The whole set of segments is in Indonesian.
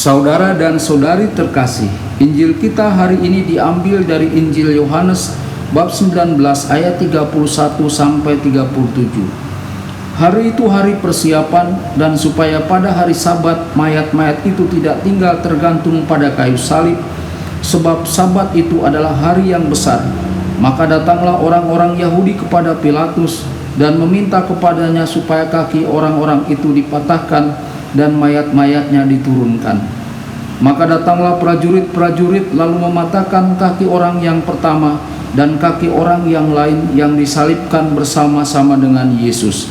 Saudara dan saudari terkasih, Injil kita hari ini diambil dari Injil Yohanes bab 19 ayat 31 sampai 37. Hari itu hari persiapan, dan supaya pada hari Sabat mayat-mayat itu tidak tinggal tergantung pada kayu salib, sebab Sabat itu adalah hari yang besar. Maka datanglah orang-orang Yahudi kepada Pilatus dan meminta kepadanya supaya kaki orang-orang itu dipatahkan dan mayat-mayatnya diturunkan. Maka datanglah prajurit-prajurit lalu mematahkan kaki orang yang pertama dan kaki orang yang lain yang disalibkan bersama-sama dengan Yesus.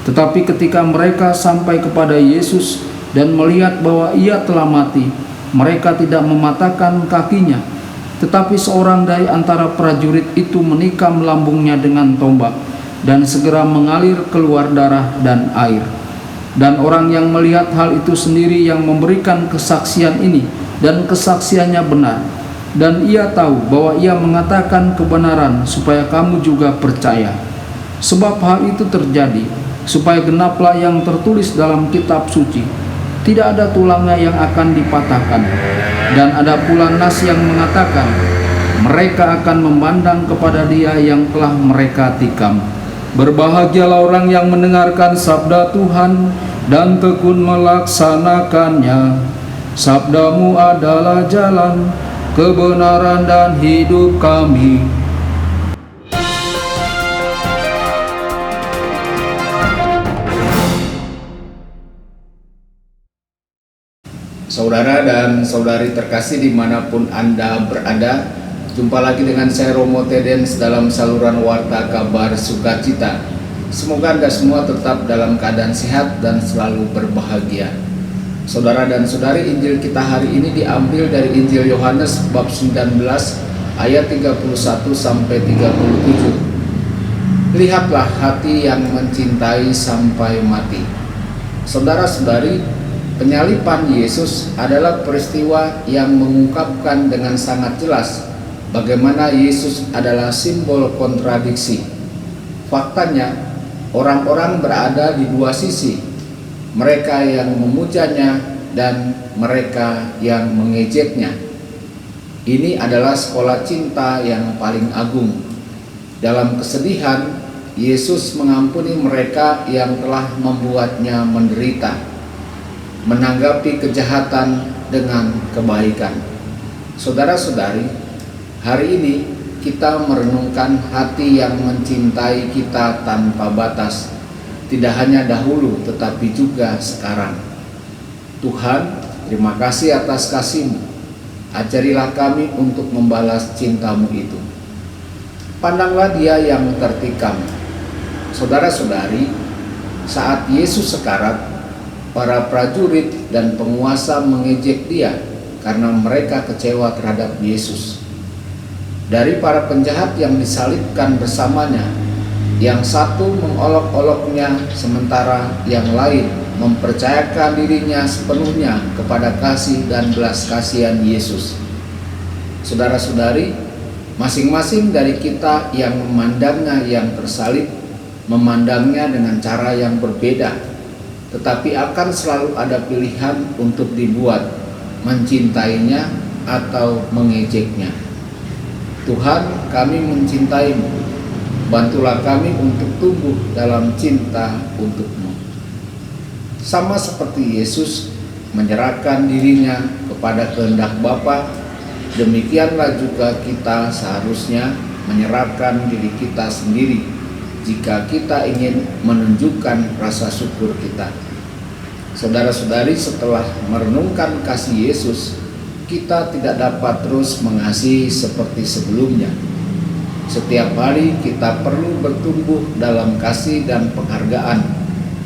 Tetapi ketika mereka sampai kepada Yesus dan melihat bahwa ia telah mati, mereka tidak mematahkan kakinya. Tetapi seorang dari antara prajurit itu menikam lambungnya dengan tombak, dan segera mengalir keluar darah dan air. Dan orang yang melihat hal itu sendiri yang memberikan kesaksian ini, dan kesaksiannya benar. Dan ia tahu bahwa ia mengatakan kebenaran supaya kamu juga percaya. Sebab hal itu terjadi supaya genaplah yang tertulis dalam kitab suci, tidak ada tulangnya yang akan dipatahkan. Dan ada pula nas yang mengatakan, mereka akan memandang kepada dia yang telah mereka tikam. Berbahagialah orang yang mendengarkan sabda Tuhan dan tekun melaksanakannya. Sabdamu adalah jalan, kebenaran dan hidup kami. Saudara dan saudari terkasih dimanapun Anda berada, jumpa lagi dengan saya Romo Tedens dalam saluran Warta Kabar Sukacita. Semoga Anda semua tetap dalam keadaan sehat dan selalu berbahagia. Saudara dan saudari, Injil kita hari ini diambil dari Injil Yohanes bab 19 ayat 31 sampai 37. Lihatlah hati yang mencintai sampai mati. Saudara-saudari, penyaliban Yesus adalah peristiwa yang mengungkapkan dengan sangat jelas bagaimana Yesus adalah simbol kontradiksi. Faktanya, orang-orang berada di dua sisi, mereka yang memujanya dan mereka yang mengejeknya. Ini adalah sekolah cinta yang paling agung. Dalam kesedihan, Yesus mengampuni mereka yang telah membuatnya menderita, menanggapi kejahatan dengan kebaikan. Saudara-saudari, hari ini kita merenungkan hati yang mencintai kita tanpa batas, tidak hanya dahulu tetapi juga sekarang. Tuhan, terima kasih atas kasih-Mu. Ajarilah kami untuk membalas cinta-Mu itu. Pandanglah dia yang tertikam. Saudara-saudari, saat Yesus sekarat, para prajurit dan penguasa mengejek dia karena mereka kecewa terhadap Yesus. Dari para penjahat yang disalibkan bersamanya, yang satu mengolok-oloknya sementara yang lain mempercayakan dirinya sepenuhnya kepada kasih dan belas kasihan Yesus. Saudara-saudari, masing-masing dari kita yang memandangnya yang tersalib, memandangnya dengan cara yang berbeda, tetapi akan selalu ada pilihan untuk dibuat, mencintainya atau mengejeknya. Tuhan, kami mencintai-Mu. Bantulah kami untuk tumbuh dalam cinta untuk-Mu. Sama seperti Yesus menyerahkan dirinya kepada kehendak Bapa, demikianlah juga kita seharusnya menyerahkan diri kita sendiri jika kita ingin menunjukkan rasa syukur kita. Saudara-saudari, setelah merenungkan kasih Yesus, kita tidak dapat terus mengasihi seperti sebelumnya. Setiap hari kita perlu bertumbuh dalam kasih dan penghargaan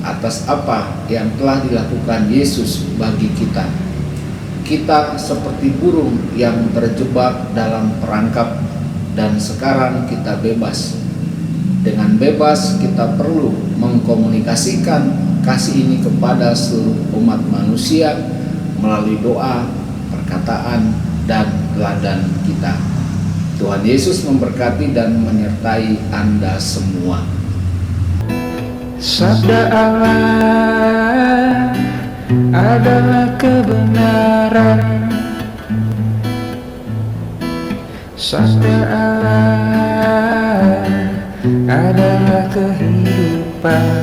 atas apa yang telah dilakukan Yesus bagi kita. Kita seperti burung yang terjebak dalam perangkap, dan sekarang kita bebas. Dengan bebas kita perlu mengkomunikasikan kasih ini kepada seluruh umat manusia melalui doa, perkataan, dan teladan kita. Tuhan Yesus memberkati dan menyertai Anda semua. Sabda Allah adalah kebenaran, sabda Allah adalah kehidupan.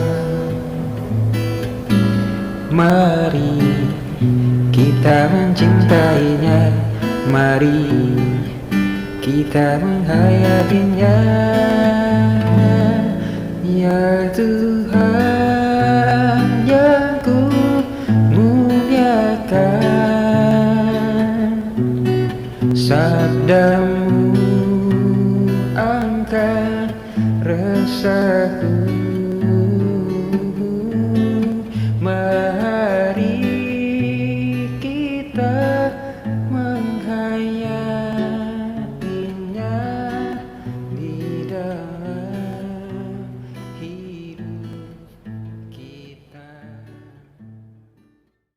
Mari kita mencintainya, mari kita menghayatinya. Ya Tuhan yang ku muliakan, sabdamu angkat resahku. Mari kita menghayatinya di dalam